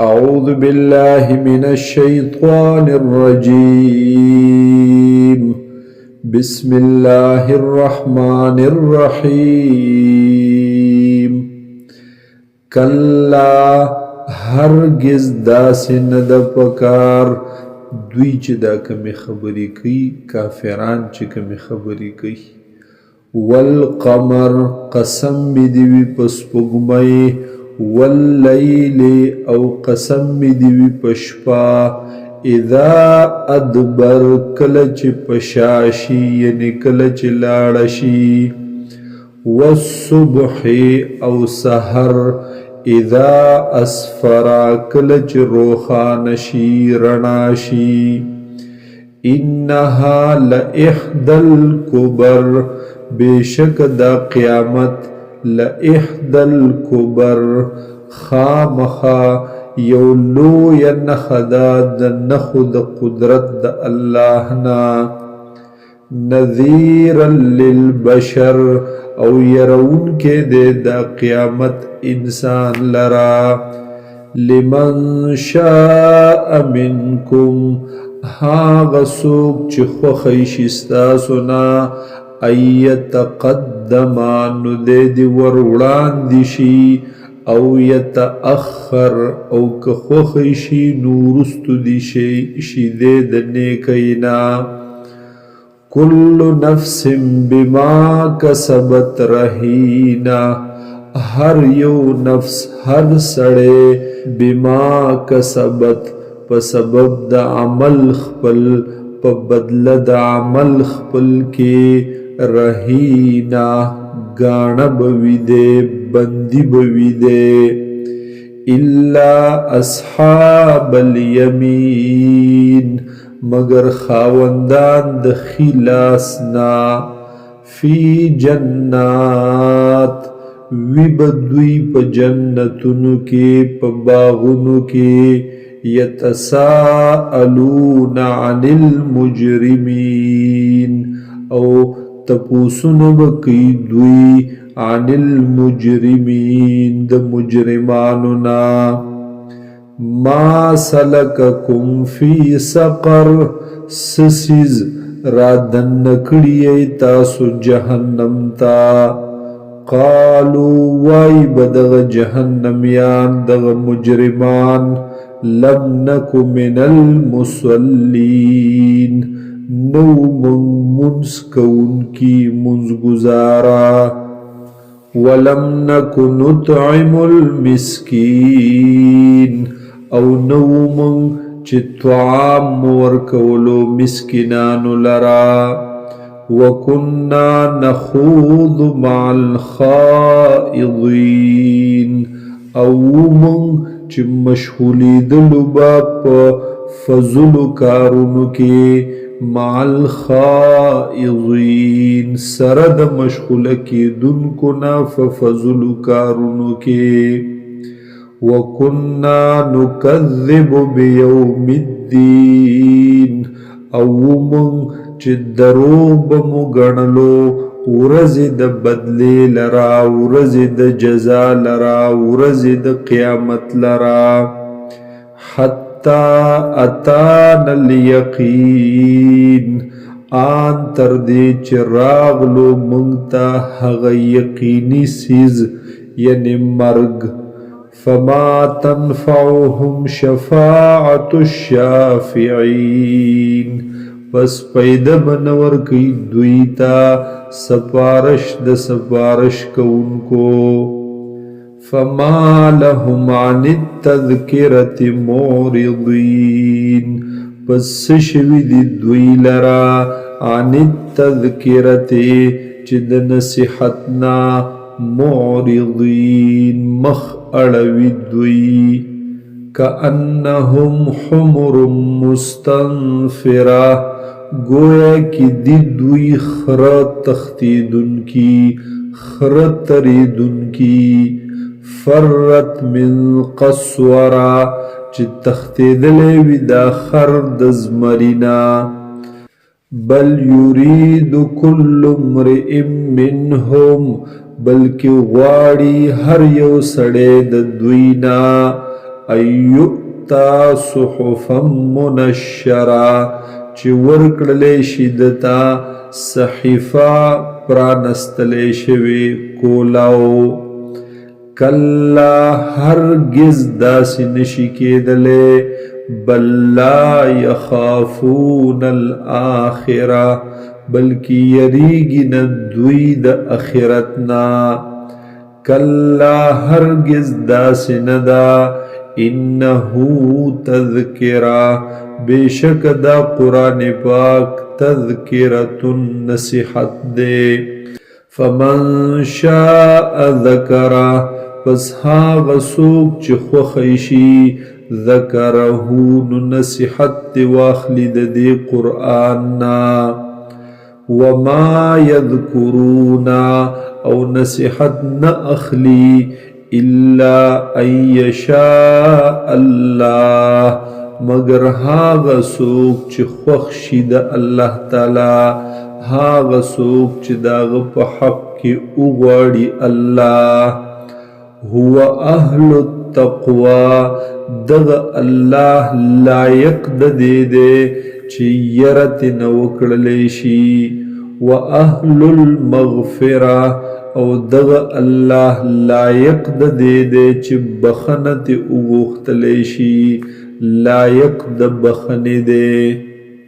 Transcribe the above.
أعوذ بالله من الشيطان الرجيم بسم الله الرحمن الرحيم کلا هرگز داسې نه ده پکار دوی چې دا کمې خبرې کوي کافران چې کمې خبرې کوي والقمر قسم می دی وي په سپوږمۍ واللیل او قسم می دی وي په شپه اذا ادبر کله چې پشاشي یعنی کله چې لاړه شي والصبح او سحر اذا اسفرا کله چې روښانه شي رڼا شي انها لإحدى الكبر بیشک دا قیامت لإحدى الكبر خامخا یو لوی نخدا د نخو د قدرت د الله نا نذیرا للبشر او يرون کې د قیامت انسان لرا لمن شاء منکم هاغه څوک چې خوښی شي ستاسو نه ایتقدما نو دی ور وړاندې شي او یتأخر او که خوښی شي نو وروستو دي شي دی د نیکۍ نه کل نفس بما کسبت رهینا هر یو نفس هر سړی بما کسبت په سبب د عمل خپل په بدله د عمل خپل کې رهینا گاڼه بوی دے بندی بوی دے الا اصحاب الیمین مگر خاوندان د خلاسنا فی جنات وی بدوی په جنتونو کې په باغونو کې یتساءلون عن المجرمین او تپوسونه بکی دوی عن المجرمین د مجرمانو نا ما سلککم فی سقر سسیز را دنکڑی تاسو جہنم تا قالو وای بدغ جہنمیان دغ مجرمان لم نکو من المصلین نو منز کون کی منز گزارا ولم نکو نطعم المسکین او نو من چه طعام ورکولو مسکنانو لرا وکننا نخوض مع الخائضین او من چه مشغولی دلو با پا فضلو کارونو کے مع الخائضین سرد مشغول کی دن کنا ففضلو کارونو کے وکننا نکذب بیوم الدین او من چه دروب مگنلو ورځ د بدلی لرا ورځ د جزا لرا ورځ د قیامت لرا حتی اتانا الیقین آن تر دې چې راغلو موږ ته هغه یقیني سیز یعنی مرګ فما تنفعهم شفاعة الشافعین پس پیدا بنور کی دوی تا سپارش د سپارش کونکو فما لهم عن التذکرة معرضین پس شوی دی دوی لرا عن التذکرة چه د نصیحتنا معرضین مخ اڑوی دوی کأنهم حمر مستنفرہ گویا کی دی دوی خرا تختیدن کی خرا تریدن کی فرت من قصورا چی تختیدلے وی دا خرد زمرینا بل یرید کل امرئ منهم بلکې غواړي هر یو سړی د دوی نه ایؤتا صحفا منشرا چې ورکړلې شي دتا صحیفه پرانستلې شوی کولاو کلا هرگز داسې نشي کېدلې بل لا یخافون الاخره بلکی یریږي نه دوی د اخرتنا کلا هرگز داسې نه ده انه تذکرہ بیشک دا قرآن پاک تذکرۃ نصیحت دے فمن شاء ذکرہ پس هاغه څوک چې خوښی شي ذکره نو نصیحت واخلي د دې قرآن نا وما یذکرون او نصیحت نه اخلي الا ان یشاء الله مگر هاغه څوک چې خوښ شي د الله تعالی هاغه څوک چې داغه په حق کې وغواړي الله هو اهل التقوى دغه الله لایق د دې دی چې یرت نو کړلې شي واهل المغفره او دغه الله لایق د دې دی چې بخنه ته وغوښتلې شي لایق د بخنه دی